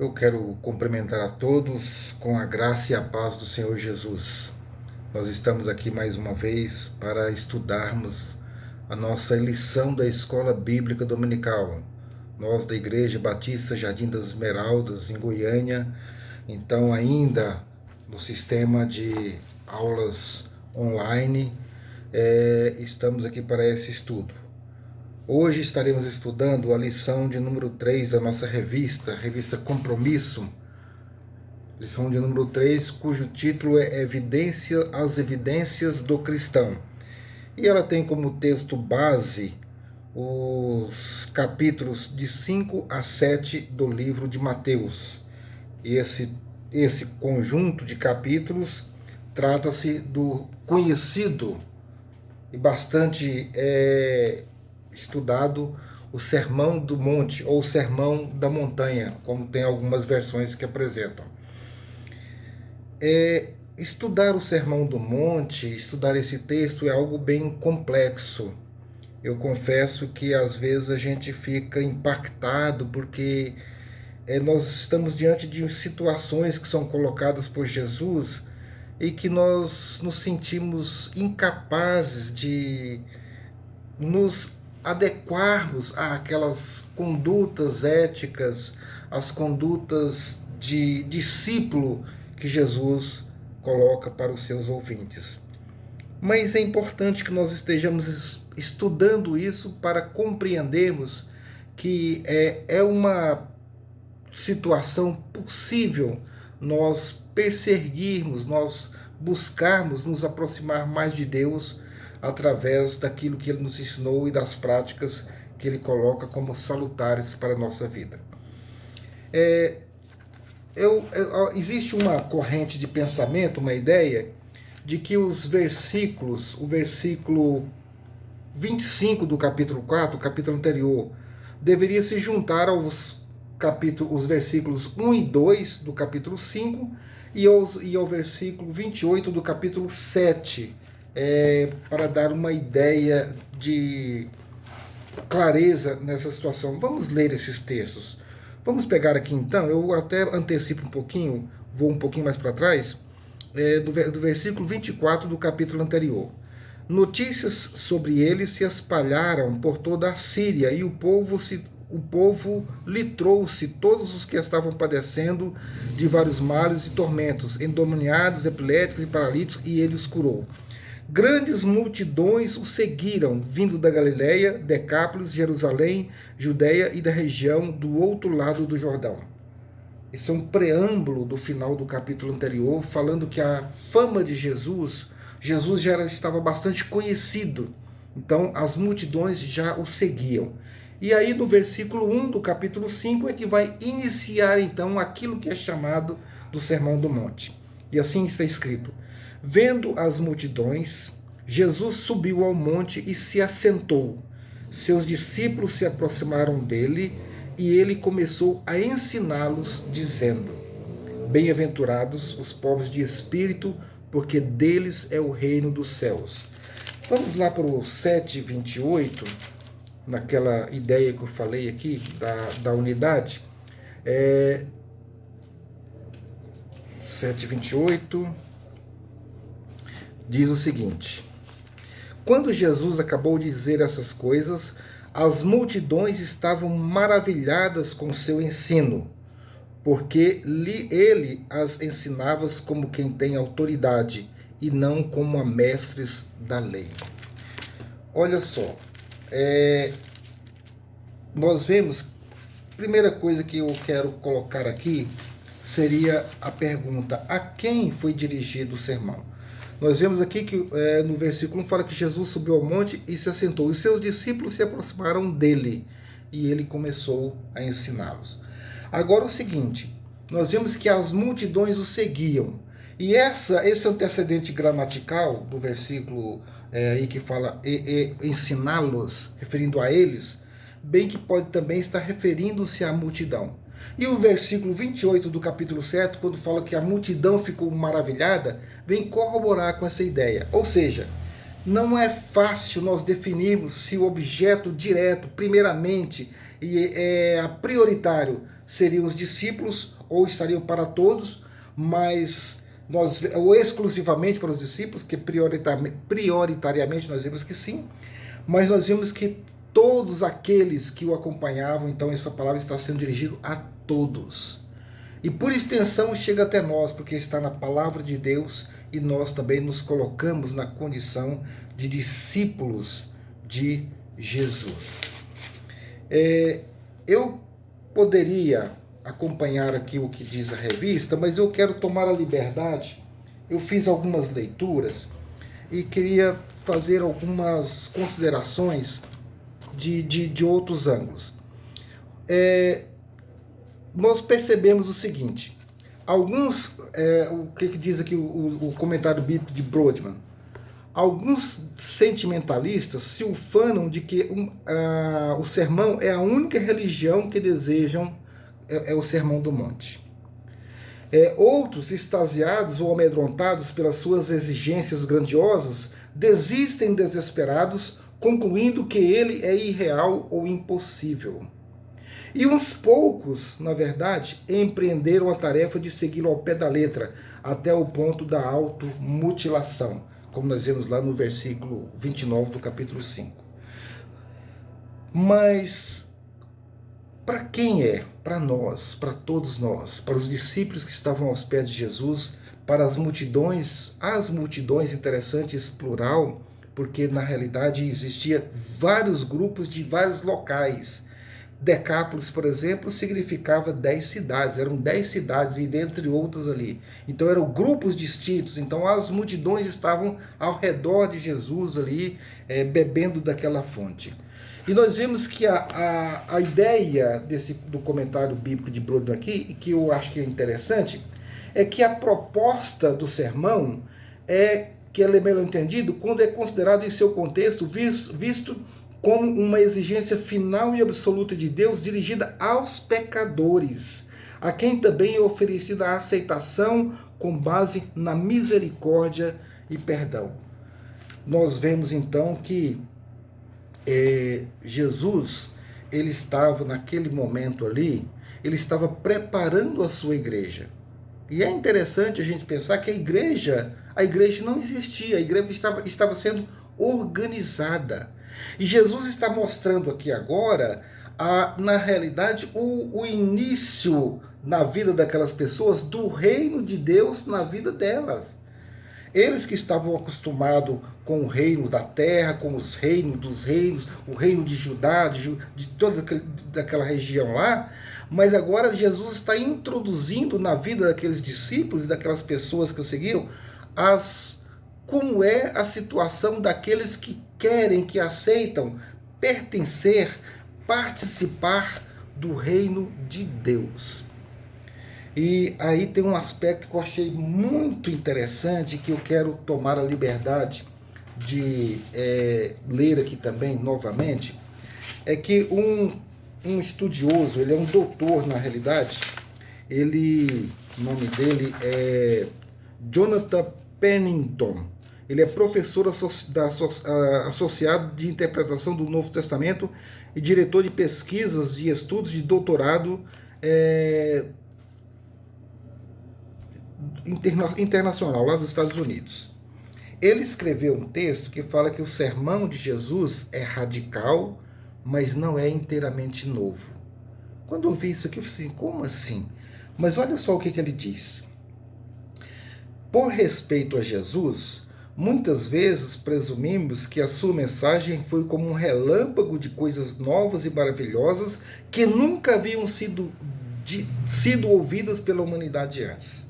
Eu quero cumprimentar a todos com a graça e a paz do Senhor Jesus. Nós estamos aqui mais uma vez para estudarmos a nossa lição da Escola Bíblica Dominical. Nós da Igreja Batista Jardim das Esmeraldas, em Goiânia, então ainda no sistema de aulas online, estamos aqui para esse estudo. Hoje estaremos estudando a lição de número 3 da nossa revista Compromisso, lição de número 3, cujo título é As Evidências do Cristão. E ela tem como texto base os capítulos de 5 a 7 do livro de Mateus. E esse conjunto de capítulos trata-se do conhecido e bastante estudado o Sermão do Monte ou Sermão da Montanha, como tem algumas versões que apresentam. Estudar o Sermão do Monte, estudar esse texto é algo bem complexo. Eu confesso que às vezes a gente fica impactado porque nós estamos diante de situações que são colocadas por Jesus e que nós nos sentimos incapazes de nos adequarmos àquelas condutas éticas, às condutas de discípulo que Jesus coloca para os seus ouvintes. Mas é importante que nós estejamos estudando isso para compreendermos que é uma situação possível nós perseguirmos, nós buscarmos nos aproximar mais de Deus através daquilo que Ele nos ensinou e das práticas que Ele coloca como salutares para a nossa vida. Existe uma corrente de pensamento, uma ideia, de que o versículo 25 do capítulo 4, o capítulo anterior, deveria se juntar os versículos 1 e 2 do capítulo 5 e ao versículo 28 do capítulo 7, para dar uma ideia de clareza nessa situação. Vamos ler esses textos. Vamos pegar aqui então, eu até antecipo um pouquinho, vou um pouquinho mais para trás, do versículo 24 do capítulo anterior. Notícias sobre ele se espalharam por toda a Síria e o povo lhe trouxe todos os que estavam padecendo de vários males e tormentos, endemoniados, epiléticos e paralíticos, e ele os curou. Grandes multidões o seguiram, vindo da Galiléia, Decápolis, Jerusalém, Judeia e da região do outro lado do Jordão. Esse é um preâmbulo do final do capítulo anterior, falando que a fama de Jesus já estava bastante conhecido. Então, as multidões já o seguiam. E aí, no versículo 1 do capítulo 5, é que vai iniciar, então, aquilo que é chamado do Sermão do Monte. E assim está escrito: Vendo as multidões, Jesus subiu ao monte e se assentou. Seus discípulos se aproximaram dele e ele começou a ensiná-los, dizendo: Bem-aventurados os pobres de espírito, porque deles é o reino dos céus. Vamos lá para o 7:28, naquela ideia que eu falei aqui, da unidade. 7:28 diz o seguinte: Quando Jesus acabou de dizer essas coisas, as multidões estavam maravilhadas com seu ensino, porque ele as ensinava como quem tem autoridade e não como a mestres da lei. Olha só, nós vemos, primeira coisa que eu quero colocar aqui seria a pergunta: a quem foi dirigido o sermão? Nós vemos aqui que no versículo 1 fala que Jesus subiu ao monte e se assentou, e seus discípulos se aproximaram dele, e ele começou a ensiná-los. Agora o seguinte, nós vemos que as multidões o seguiam, e esse antecedente gramatical do versículo aí que fala ensiná-los, referindo a eles, bem que pode também estar referindo-se à multidão. E o versículo 28 do capítulo 7, quando fala que a multidão ficou maravilhada, vem corroborar com essa ideia. Ou seja, não é fácil nós definirmos se o objeto direto, primeiramente, e a prioritário seriam os discípulos, ou estariam para todos, mas ou exclusivamente para os discípulos, que prioritariamente nós vimos que sim, mas nós vimos que todos aqueles que o acompanhavam, então essa palavra está sendo dirigida a todos. E por extensão chega até nós, porque está na palavra de Deus, e nós também nos colocamos na condição de discípulos de Jesus. Eu poderia acompanhar aqui o que diz a revista, mas eu quero tomar a liberdade. Eu fiz algumas leituras e queria fazer algumas considerações de outros ângulos. Nós percebemos o seguinte: alguns, o que diz aqui o comentário bíblico de Brodmann, alguns sentimentalistas se ufanam de que o sermão é a única religião que desejam, é o Sermão do Monte. Outros, extasiados ou amedrontados pelas suas exigências grandiosas, desistem desesperados, concluindo que ele é irreal ou impossível. E uns poucos, na verdade, empreenderam a tarefa de segui-lo ao pé da letra, até o ponto da automutilação, como nós vemos lá no versículo 29 do capítulo 5. Mas, para quem é? Para nós, para todos nós, para os discípulos que estavam aos pés de Jesus, para as multidões interessantes, plural, porque na realidade existia vários grupos de vários locais. Decápolis, por exemplo, significava 10 cidades, eram 10 cidades, e dentre outras ali. Então eram grupos distintos, então as multidões estavam ao redor de Jesus ali, bebendo daquela fonte. E nós vimos que a ideia do comentário bíblico de Brodmann aqui, e que eu acho que é interessante, é que a proposta do sermão que ele é melhor entendido quando é considerado em seu contexto, visto como uma exigência final e absoluta de Deus dirigida aos pecadores, a quem também é oferecida a aceitação com base na misericórdia e perdão. Nós vemos então que Jesus, ele estava naquele momento ali, ele estava preparando a sua igreja. E é interessante a gente pensar que a igreja não existia, a igreja estava sendo organizada. E Jesus está mostrando aqui agora, na realidade, o início na vida daquelas pessoas do reino de Deus na vida delas. Eles que estavam acostumados com o reino da terra, com os reinos dos reinos, o reino de Judá, de toda aquela região lá, mas agora Jesus está introduzindo na vida daqueles discípulos e daquelas pessoas que o seguiram, como é a situação daqueles que querem, que aceitam pertencer, participar do reino de Deus. E aí tem um aspecto que eu achei muito interessante, que eu quero tomar a liberdade de ler aqui também novamente, é que um estudioso, ele é um doutor na realidade, o nome dele é Jonathan Pennington. Ele é professor associado de interpretação do Novo Testamento e diretor de pesquisas de estudos de doutorado internacional, lá dos Estados Unidos. Ele escreveu um texto que fala que o sermão de Jesus é radical, mas não é inteiramente novo. Quando eu vi isso aqui, eu falei assim, como assim? Mas olha só o que ele diz. Por respeito a Jesus, muitas vezes presumimos que a sua mensagem foi como um relâmpago de coisas novas e maravilhosas que nunca haviam sido ouvidas pela humanidade antes.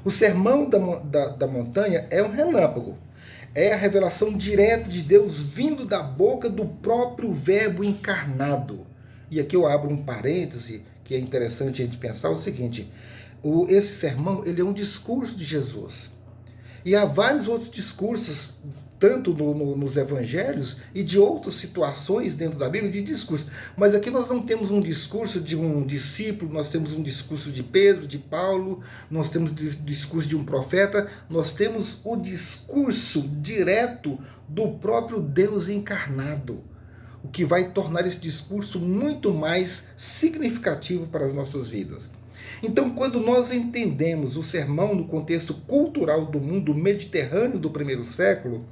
O sermão da montanha é um relâmpago. É a revelação direta de Deus vindo da boca do próprio Verbo encarnado. E aqui eu abro um parêntese, que é interessante a gente pensar o seguinte. Esse sermão, ele é um discurso de Jesus. E há vários outros discursos, tanto nos evangelhos e de outras situações dentro da Bíblia, de discurso. Mas aqui nós não temos um discurso de um discípulo, nós temos um discurso de Pedro, de Paulo, nós temos o discurso de um profeta, nós temos o discurso direto do próprio Deus encarnado. o que vai tornar esse discurso muito mais significativo para as nossas vidas. Então, quando nós entendemos o sermão no contexto cultural do mundo mediterrâneo do primeiro século,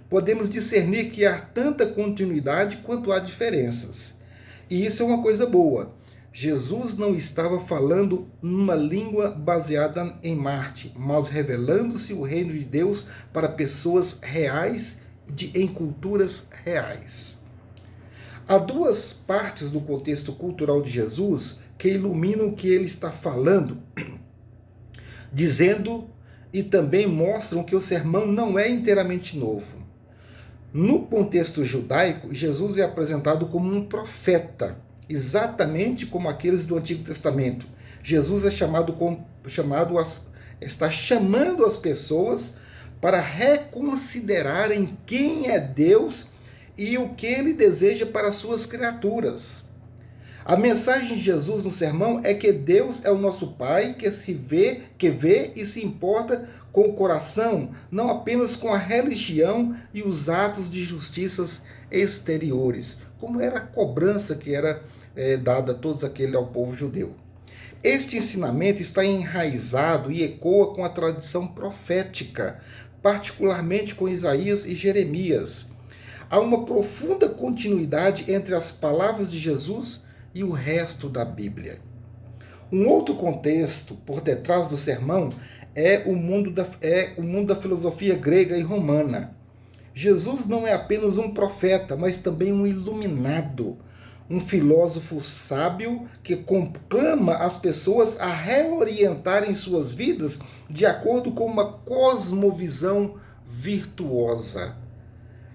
podemos discernir que há tanta continuidade quanto há diferenças. E isso é uma coisa boa. Jesus não estava falando numa língua baseada em Marte, mas revelando-se o reino de Deus para pessoas reais em culturas reais. Há duas partes do contexto cultural de Jesus que iluminam o que ele está falando, dizendo e também mostram que o sermão não é inteiramente novo. No contexto judaico, Jesus é apresentado como um profeta, exatamente como aqueles do Antigo Testamento. Jesus é está chamando as pessoas para reconsiderarem quem é Deus e o que ele deseja para as suas criaturas. A mensagem de Jesus no sermão é que Deus é o nosso Pai que vê e se importa com o coração, não apenas com a religião e os atos de justiças exteriores, como era a cobrança que era dada a todos aqueles ao povo judeu. Este ensinamento está enraizado e ecoa com a tradição profética, particularmente com Isaías e Jeremias. Há uma profunda continuidade entre as palavras de Jesus e o resto da Bíblia. Um outro contexto por detrás do sermão é o mundo da filosofia grega e romana. Jesus não é apenas um profeta, mas também um iluminado, um filósofo sábio que conclama as pessoas a reorientarem suas vidas de acordo com uma cosmovisão virtuosa.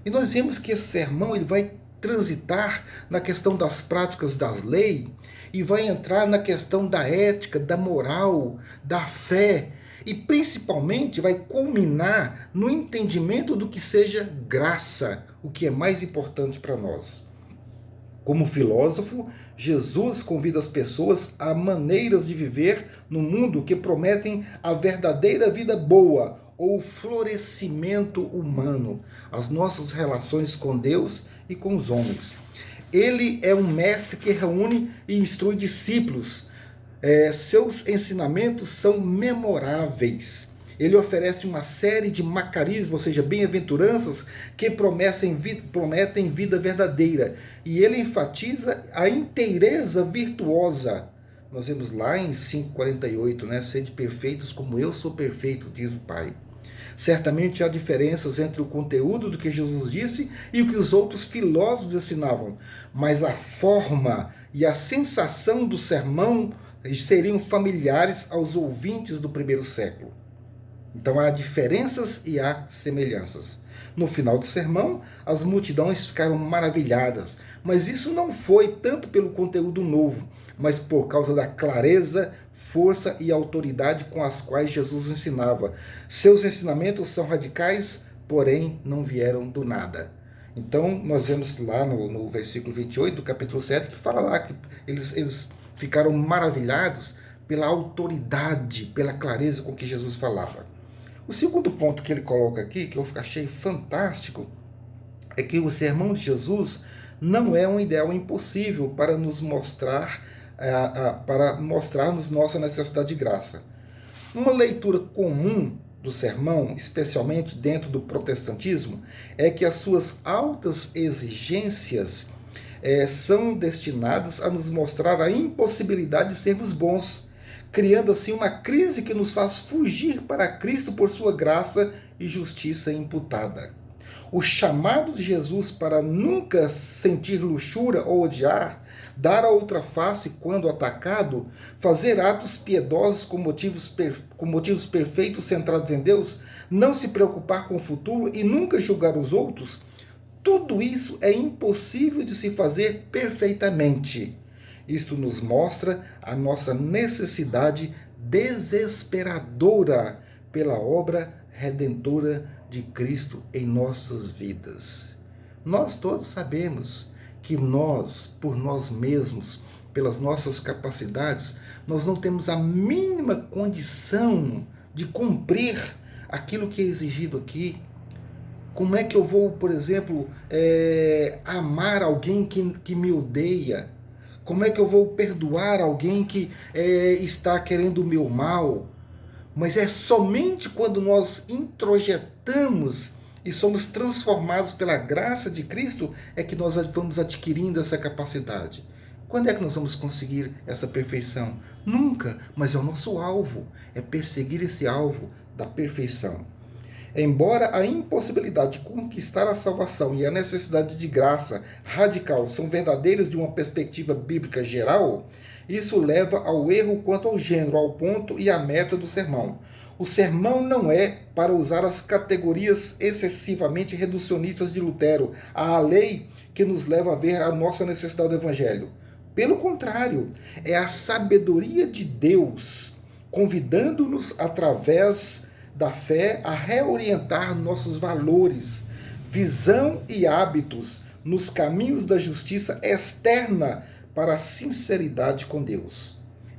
E nós vemos que esse sermão ele vai transitar na questão das práticas das leis e vai entrar na questão da ética, da moral, da fé e principalmente vai culminar no entendimento do que seja graça, o que é mais importante para nós. Como filósofo, Jesus convida as pessoas a maneiras de viver no mundo que prometem a verdadeira vida boa ou florescimento humano, as nossas relações com Deus e com os homens. Ele é um mestre que reúne e instrui discípulos. Seus ensinamentos são memoráveis. Ele oferece uma série de macarismos, ou seja, bem-aventuranças, que prometem vida verdadeira. E ele enfatiza a inteireza virtuosa. Nós vemos lá em 5,48, né? Sede perfeitos como eu sou perfeito, diz o Pai. Certamente há diferenças entre o conteúdo do que Jesus disse e o que os outros filósofos ensinavam, mas a forma e a sensação do sermão seriam familiares aos ouvintes do primeiro século. Então há diferenças e há semelhanças. No final do sermão, as multidões ficaram maravilhadas, mas isso não foi tanto pelo conteúdo novo, mas por causa da clareza, força e autoridade com as quais Jesus ensinava. Seus ensinamentos são radicais, porém não vieram do nada. Então, nós vemos lá no versículo 28 do capítulo 7, que fala lá que eles ficaram maravilhados pela autoridade, pela clareza com que Jesus falava. O segundo ponto que ele coloca aqui, que eu achei fantástico, é que o sermão de Jesus não é um ideal impossível para nos mostrar, para mostrarmos nossa necessidade de graça. Uma leitura comum do sermão, especialmente dentro do protestantismo, é que as suas altas exigências são destinadas a nos mostrar a impossibilidade de sermos bons, criando assim uma crise que nos faz fugir para Cristo por sua graça e justiça imputada. O chamado de Jesus para nunca sentir luxúria ou odiar, dar a outra face quando atacado, fazer atos piedosos com motivos perfeitos centrados em Deus, não se preocupar com o futuro e nunca julgar os outros, tudo isso é impossível de se fazer perfeitamente. Isto nos mostra a nossa necessidade desesperadora pela obra redentora de Cristo em nossas vidas. Nós todos sabemos que nós, por nós mesmos, pelas nossas capacidades, nós não temos a mínima condição de cumprir aquilo que é exigido aqui. Como é que eu vou, por exemplo, amar alguém que me odeia? Como é que eu vou perdoar alguém que está querendo o meu mal? Mas é somente quando nós introjetamos e somos transformados pela graça de Cristo é que nós vamos adquirindo essa capacidade. Quando é que nós vamos conseguir essa perfeição? Nunca, mas é o nosso alvo, é perseguir esse alvo da perfeição. Embora a impossibilidade de conquistar a salvação e a necessidade de graça radical são verdadeiras de uma perspectiva bíblica geral, isso leva ao erro quanto ao gênero, ao ponto e à meta do sermão. O sermão não é para usar as categorias excessivamente reducionistas de Lutero, a lei que nos leva a ver a nossa necessidade do evangelho. Pelo contrário, é a sabedoria de Deus convidando-nos através da fé a reorientar nossos valores, visão e hábitos nos caminhos da justiça externa para a sinceridade com Deus.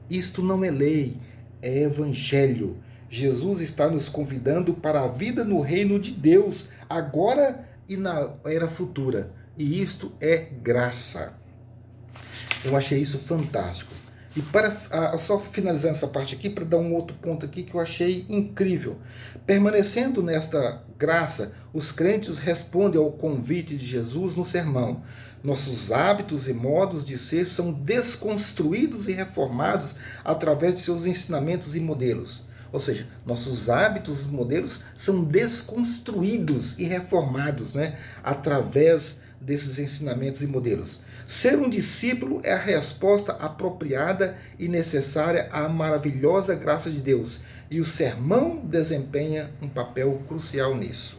Isto não é lei, é evangelho. Jesus está nos convidando para a vida no reino de Deus, agora e na era futura. E isto é graça. Eu achei isso fantástico. E só finalizando essa parte aqui, para dar um outro ponto aqui que eu achei incrível. Permanecendo nesta graça, os crentes respondem ao convite de Jesus no sermão. Nossos hábitos e modos de ser são desconstruídos e reformados através de seus ensinamentos e modelos. Ou seja, nossos hábitos e modelos são desconstruídos e reformados, né, através desses ensinamentos e modelos. Ser um discípulo é a resposta apropriada e necessária à maravilhosa graça de Deus, e o sermão desempenha um papel crucial nisso.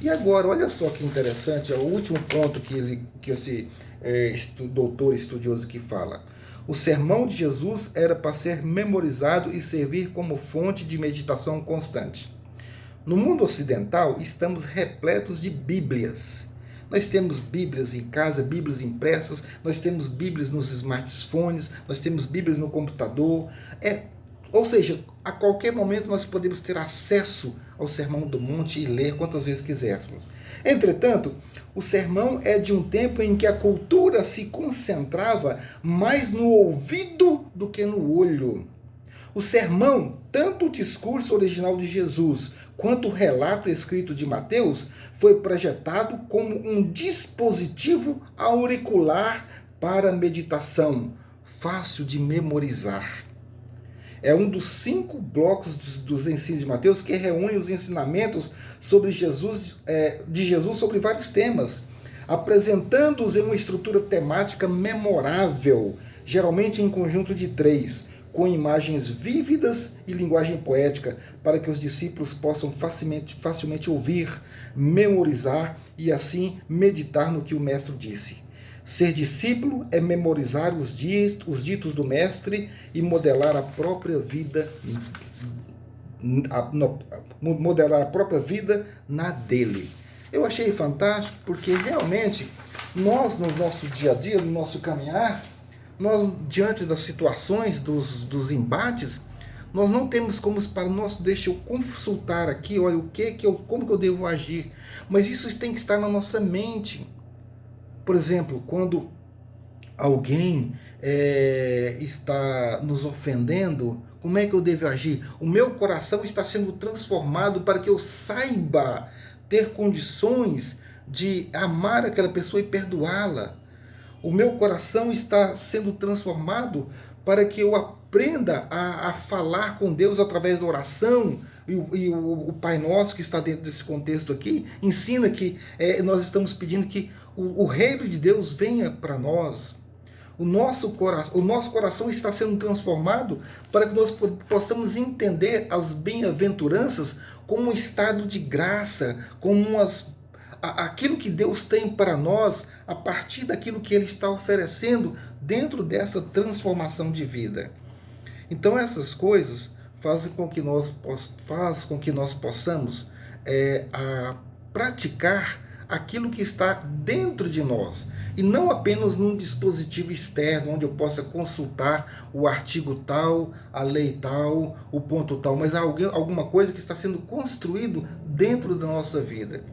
E agora, olha só que interessante, é o último ponto que esse doutor estudioso aqui fala. O sermão de Jesus era para ser memorizado e servir como fonte de meditação constante. No mundo ocidental, estamos repletos de Bíblias. Nós temos Bíblias em casa, Bíblias impressas, nós temos Bíblias nos smartphones, nós temos Bíblias no computador. Ou seja, a qualquer momento nós podemos ter acesso ao Sermão do Monte e ler quantas vezes quisermos. Entretanto, o sermão é de um tempo em que a cultura se concentrava mais no ouvido do que no olho. O sermão, tanto o discurso original de Jesus quanto o relato escrito de Mateus, foi projetado como um dispositivo auricular para meditação, fácil de memorizar. É um dos 5 blocos dos ensinos de Mateus que reúne os ensinamentos sobre de Jesus sobre vários temas, apresentando-os em uma estrutura temática memorável, geralmente em conjunto de 3, com imagens vívidas e linguagem poética, para que os discípulos possam facilmente ouvir, memorizar e assim meditar no que o mestre disse. Ser discípulo é memorizar os ditos do mestre e modelar a própria vida na dele. Eu achei fantástico porque realmente nós, no nosso dia a dia, no nosso caminhar, nós, diante das situações, dos embates, nós não temos como para nós, deixa eu consultar aqui, olha, como que eu devo agir. Mas isso tem que estar na nossa mente. Por exemplo, quando alguém está nos ofendendo, como é que eu devo agir? O meu coração está sendo transformado para que eu saiba ter condições de amar aquela pessoa e perdoá-la. O meu coração está sendo transformado para que eu aprenda a falar com Deus através da oração. E o Pai Nosso, que está dentro desse contexto aqui, ensina que nós estamos pedindo que o reino de Deus venha para nós. O nosso coração está sendo transformado para que nós possamos entender as bem-aventuranças como um estado de graça, como aquilo que Deus tem para nós a partir daquilo que Ele está oferecendo dentro dessa transformação de vida. Então essas coisas fazem com que nós possamos praticar aquilo que está dentro de nós, e não apenas num dispositivo externo, onde eu possa consultar o artigo tal, a lei tal, o ponto tal, mas alguma coisa que está sendo construído dentro da nossa vida.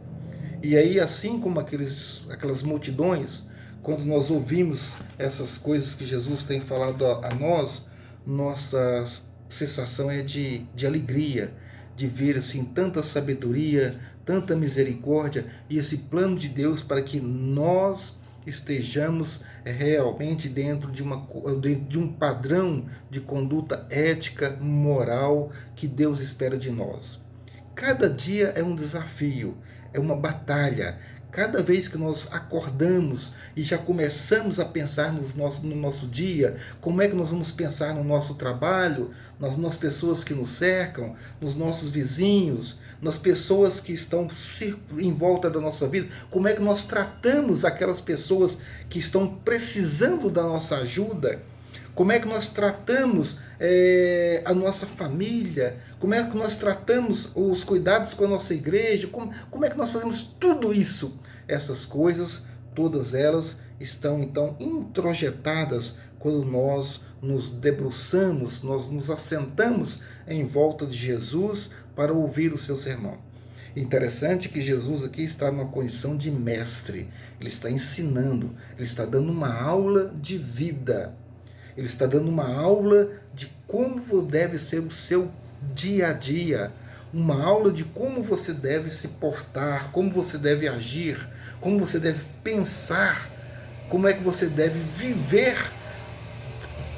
E aí, assim como aquelas multidões, quando nós ouvimos essas coisas que Jesus tem falado a nós, nossa sensação é de alegria, de ver assim tanta sabedoria, tanta misericórdia e esse plano de Deus para que nós estejamos realmente dentro de um padrão de conduta ética, moral que Deus espera de nós. Cada dia é um desafio, é uma batalha. Cada vez que nós acordamos e já começamos a pensar no nosso dia, como é que nós vamos pensar no nosso trabalho, nas pessoas que nos cercam, nos nossos vizinhos, nas pessoas que estão em volta da nossa vida, como é que nós tratamos aquelas pessoas que estão precisando da nossa ajuda, como é que nós tratamos a nossa família, como é que nós tratamos os cuidados com a nossa igreja, como é que nós fazemos tudo isso. Essas coisas, todas elas estão então introjetadas quando nós nos debruçamos, nós nos assentamos em volta de Jesus para ouvir o seu sermão. Interessante que Jesus aqui está numa condição de mestre, ele está ensinando, ele está dando uma aula de vida. Ele está dando uma aula de como deve ser o seu dia a dia, uma aula de como você deve se portar, como você deve agir, como você deve pensar, como é que você deve viver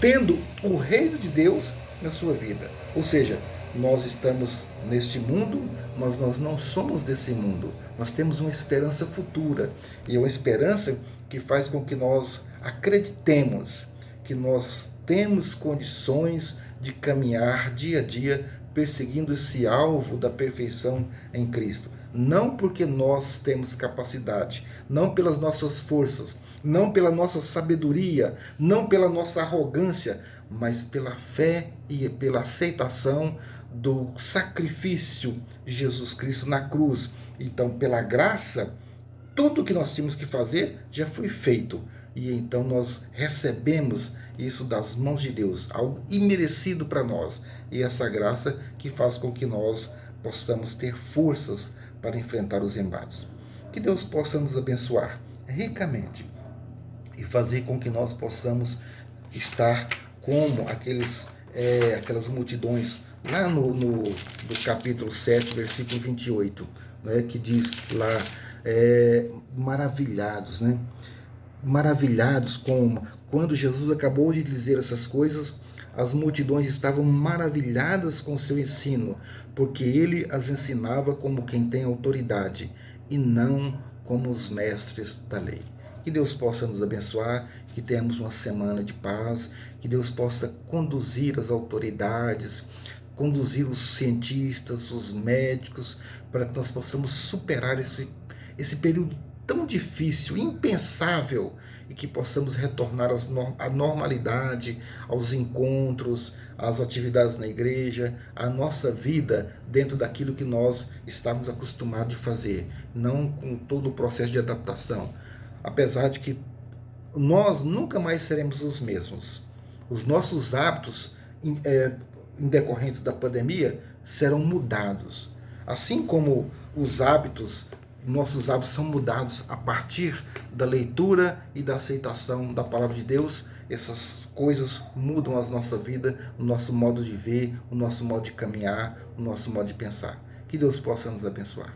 tendo o reino de Deus na sua vida. Ou seja, nós estamos neste mundo, mas nós não somos desse mundo. Nós temos uma esperança futura, e é uma esperança que faz com que nós acreditemos que nós temos condições de caminhar dia a dia perseguindo esse alvo da perfeição em Cristo. Não porque nós temos capacidade, não pelas nossas forças, não pela nossa sabedoria, não pela nossa arrogância, mas pela fé e pela aceitação do sacrifício de Jesus Cristo na cruz. Então, pela graça, tudo o que nós tínhamos que fazer já foi feito. E então nós recebemos isso das mãos de Deus, algo imerecido para nós. E essa graça que faz com que nós possamos ter forças para enfrentar os embates. Que Deus possa nos abençoar ricamente e fazer com que nós possamos estar como aquelas multidões lá no capítulo 7, versículo 28, né, que diz lá, maravilhados, né? Maravilhados quando Jesus acabou de dizer essas coisas, as multidões estavam maravilhadas com seu ensino, porque ele as ensinava como quem tem autoridade e não como os mestres da lei. Que Deus possa nos abençoar, que tenhamos uma semana de paz, que Deus possa conduzir as autoridades, conduzir os cientistas, os médicos, para que nós possamos superar esse período tão difícil, impensável, e que possamos retornar à normalidade, aos encontros, às atividades na igreja, à nossa vida dentro daquilo que nós estávamos acostumados a fazer, não com todo o processo de adaptação. Apesar de que nós nunca mais seremos os mesmos. Os nossos hábitos em decorrentes da pandemia serão mudados. Assim como nossos hábitos são mudados a partir da leitura e da aceitação da palavra de Deus, essas coisas mudam a nossa vida, o nosso modo de ver, o nosso modo de caminhar, o nosso modo de pensar. Que Deus possa nos abençoar.